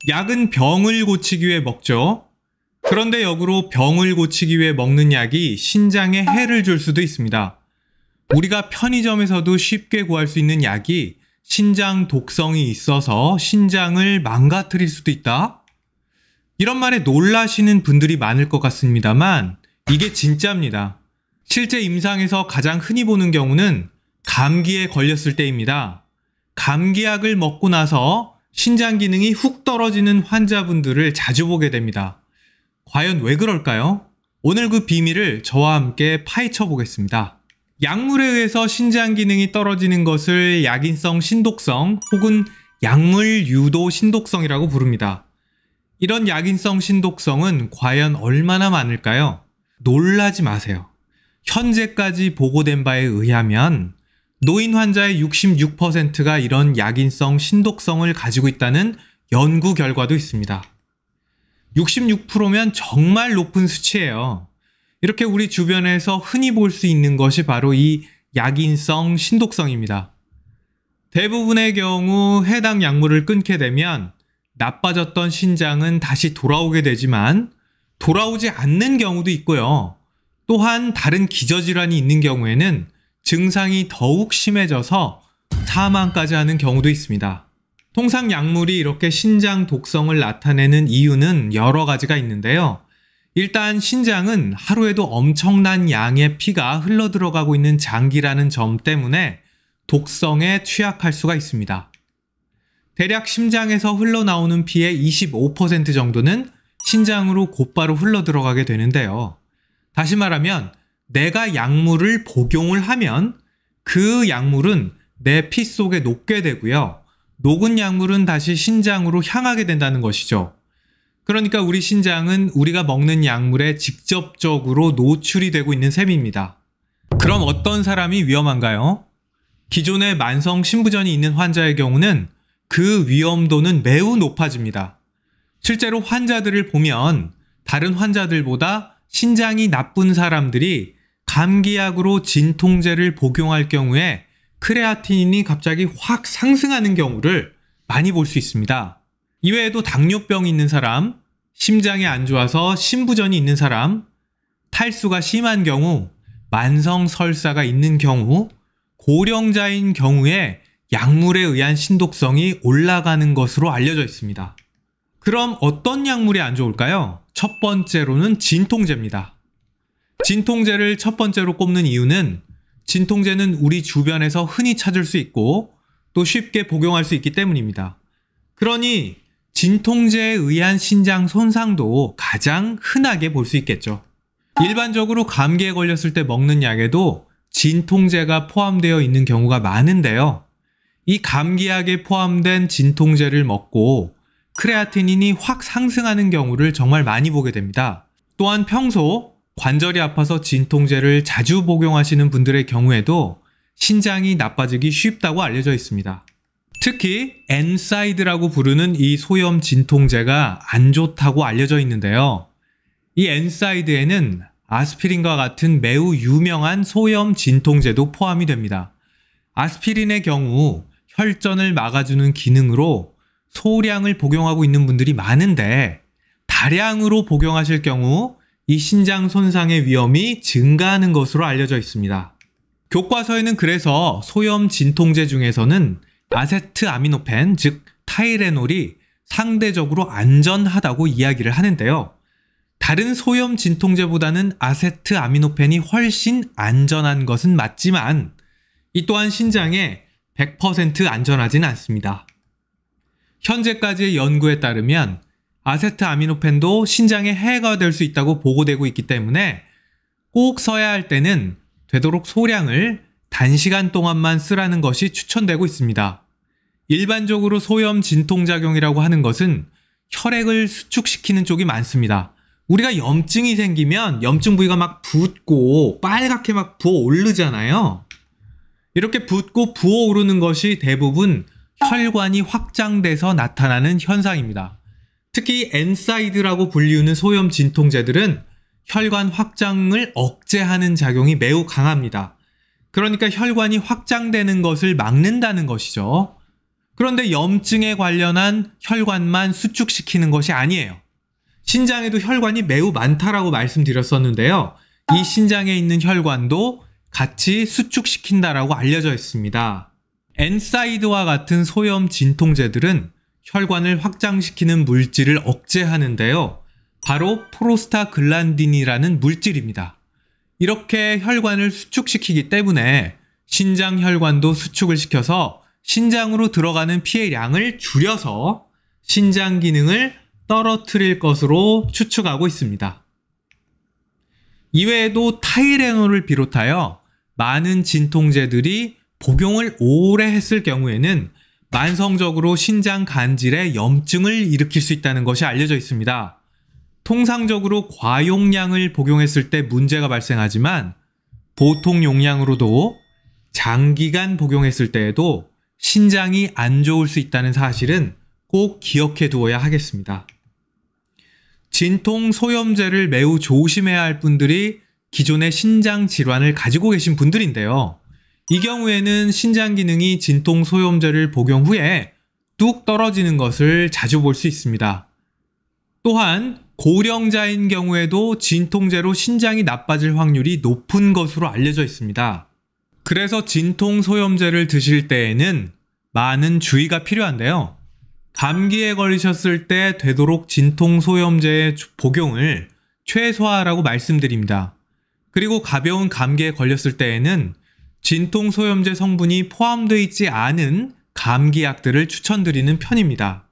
약은 병을 고치기 위해 먹죠. 그런데 역으로 병을 고치기 위해 먹는 약이 신장에 해를 줄 수도 있습니다. 우리가 편의점에서도 쉽게 구할 수 있는 약이 신장 독성이 있어서 신장을 망가뜨릴 수도 있다? 이런 말에 놀라시는 분들이 많을 것 같습니다만 이게 진짜입니다. 실제 임상에서 가장 흔히 보는 경우는 감기에 걸렸을 때입니다. 감기약을 먹고 나서 신장 기능이 훅 떨어지는 환자분들을 자주 보게 됩니다. 과연 왜 그럴까요? 오늘 그 비밀을 저와 함께 파헤쳐 보겠습니다. 약물에 의해서 신장 기능이 떨어지는 것을 약인성 신독성 혹은 약물 유도 신독성이라고 부릅니다. 이런 약인성 신독성은 과연 얼마나 많을까요? 놀라지 마세요. 현재까지 보고된 바에 의하면 노인 환자의 66%가 이런 약인성 신독성을 가지고 있다는 연구 결과도 있습니다. 66%면 정말 높은 수치예요. 이렇게 우리 주변에서 흔히 볼 수 있는 것이 바로 이 약인성 신독성입니다. 대부분의 경우 해당 약물을 끊게 되면 나빠졌던 신장은 다시 돌아오게 되지만 돌아오지 않는 경우도 있고요. 또한 다른 기저질환이 있는 경우에는 증상이 더욱 심해져서 사망까지 하는 경우도 있습니다. 통상 약물이 이렇게 신장 독성을 나타내는 이유는 여러 가지가 있는데요. 일단 신장은 하루에도 엄청난 양의 피가 흘러들어가고 있는 장기라는 점 때문에 독성에 취약할 수가 있습니다. 대략 심장에서 흘러나오는 피의 25% 정도는 신장으로 곧바로 흘러들어가게 되는데요. 다시 말하면 내가 약물을 복용을 하면 그 약물은 내 피 속에 녹게 되고요. 녹은 약물은 다시 신장으로 향하게 된다는 것이죠. 그러니까 우리 신장은 우리가 먹는 약물에 직접적으로 노출이 되고 있는 셈입니다. 그럼 어떤 사람이 위험한가요? 기존에 만성 신부전이 있는 환자의 경우는 그 위험도는 매우 높아집니다. 실제로 환자들을 보면 다른 환자들보다 신장이 나쁜 사람들이 감기약으로 진통제를 복용할 경우에 크레아틴인이 갑자기 확 상승하는 경우를 많이 볼 수 있습니다. 이외에도 당뇨병이 있는 사람, 심장이 안 좋아서 신부전이 있는 사람, 탈수가 심한 경우, 만성 설사가 있는 경우, 고령자인 경우에 약물에 의한 신독성이 올라가는 것으로 알려져 있습니다. 그럼 어떤 약물이 안 좋을까요? 첫 번째로는 진통제입니다. 진통제를 첫 번째로 꼽는 이유는 진통제는 우리 주변에서 흔히 찾을 수 있고 또 쉽게 복용할 수 있기 때문입니다. 그러니 진통제에 의한 신장 손상도 가장 흔하게 볼 수 있겠죠. 일반적으로 감기에 걸렸을 때 먹는 약에도 진통제가 포함되어 있는 경우가 많은데요. 이 감기약에 포함된 진통제를 먹고 크레아틴인이 확 상승하는 경우를 정말 많이 보게 됩니다. 또한 평소 관절이 아파서 진통제를 자주 복용하시는 분들의 경우에도 신장이 나빠지기 쉽다고 알려져 있습니다. 특히 엔사이드라고 부르는 이 소염 진통제가 안 좋다고 알려져 있는데요. 이 엔사이드에는 아스피린과 같은 매우 유명한 소염 진통제도 포함이 됩니다. 아스피린의 경우 혈전을 막아주는 기능으로 소량을 복용하고 있는 분들이 많은데 다량으로 복용하실 경우 이 신장 손상의 위험이 증가하는 것으로 알려져 있습니다. 교과서에는 그래서 소염 진통제 중에서는 아세트아미노펜, 즉 타이레놀이 상대적으로 안전하다고 이야기를 하는데요. 다른 소염 진통제보다는 아세트아미노펜이 훨씬 안전한 것은 맞지만 이 또한 신장에 100% 안전하진 않습니다. 현재까지의 연구에 따르면 아세트아미노펜도 신장에 해가 될 수 있다고 보고되고 있기 때문에 꼭 써야 할 때는 되도록 소량을 단시간 동안만 쓰라는 것이 추천되고 있습니다. 일반적으로 소염 진통작용이라고 하는 것은 혈액을 수축시키는 쪽이 많습니다. 우리가 염증이 생기면 염증 부위가 막 붓고 빨갛게 막 부어오르잖아요. 이렇게 붓고 부어오르는 것이 대부분 혈관이 확장돼서 나타나는 현상입니다. 특히 엔사이드라고 불리우는 소염 진통제들은 혈관 확장을 억제하는 작용이 매우 강합니다. 그러니까 혈관이 확장되는 것을 막는다는 것이죠. 그런데 염증에 관련한 혈관만 수축시키는 것이 아니에요. 신장에도 혈관이 매우 많다라고 말씀드렸었는데요. 이 신장에 있는 혈관도 같이 수축시킨다라고 알려져 있습니다. 엔사이드와 같은 소염 진통제들은 혈관을 확장시키는 물질을 억제하는데요. 바로 프로스타글란딘이라는 물질입니다. 이렇게 혈관을 수축시키기 때문에 신장 혈관도 수축을 시켜서 신장으로 들어가는 피의 양을 줄여서 신장 기능을 떨어뜨릴 것으로 추측하고 있습니다. 이외에도 타이레놀을 비롯하여 많은 진통제들이 복용을 오래 했을 경우에는 만성적으로 신장 간질에 염증을 일으킬 수 있다는 것이 알려져 있습니다. 통상적으로 과용량을 복용했을 때 문제가 발생하지만 보통 용량으로도 장기간 복용했을 때에도 신장이 안 좋을 수 있다는 사실은 꼭 기억해 두어야 하겠습니다. 진통 소염제를 매우 조심해야 할 분들이 기존의 신장 질환을 가지고 계신 분들인데요. 이 경우에는 신장 기능이 진통 소염제를 복용 후에 뚝 떨어지는 것을 자주 볼 수 있습니다. 또한 고령자인 경우에도 진통제로 신장이 나빠질 확률이 높은 것으로 알려져 있습니다. 그래서 진통 소염제를 드실 때에는 많은 주의가 필요한데요. 감기에 걸리셨을 때 되도록 진통 소염제의 복용을 최소화하라고 말씀드립니다. 그리고 가벼운 감기에 걸렸을 때에는 진통 소염제 성분이 포함되어 있지 않은 감기약들을 추천드리는 편입니다.